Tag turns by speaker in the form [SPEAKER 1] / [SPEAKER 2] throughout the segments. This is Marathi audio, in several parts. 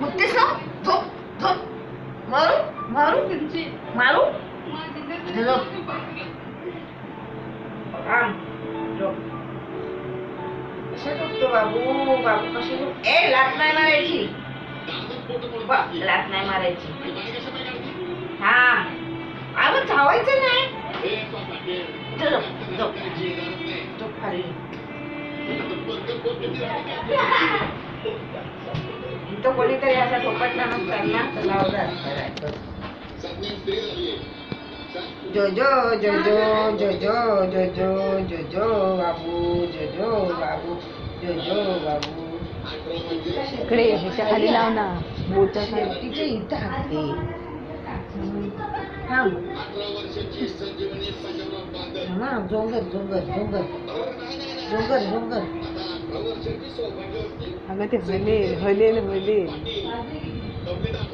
[SPEAKER 1] मुत्तीस ना झोप झोप मारू मारू मारू झोप झोप कशा झोपतो बाबू बाबू कशी झोप ए लात नाही मारायची लात नाही मारायची हा अगं धावायचं नाही झोप झोप झोप खाली तो कोणीतरी असा ठोपटला नसताना तर लावला असता जोजो जोजो जोजो जोजो जोजो बाबू जोजो बाबू जोजो बाबू
[SPEAKER 2] इकडे ह्याच्या खाली लाव ना बोटच्या खाली.
[SPEAKER 1] तिच्या इथं हाकते हा जोंगर जोंगर जोंगर जोंगर जोंगर
[SPEAKER 2] अगं ते हलेल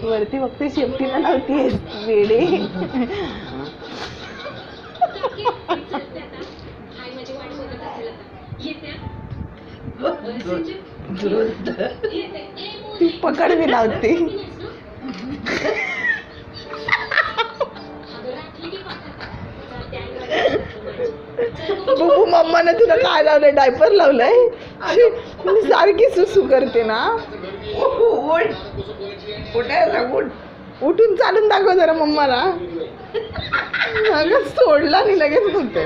[SPEAKER 2] वरती बघते शेपटीला लावतीये वेडे. ती पकडवी लावते. बघू मम्माने तुला काय लावलंय डायपर लावलंय सारखी सुसू करते ना. उठून चालून दाखव जरा मम्माला. अगं सोडला नाही लगेच म्हणते.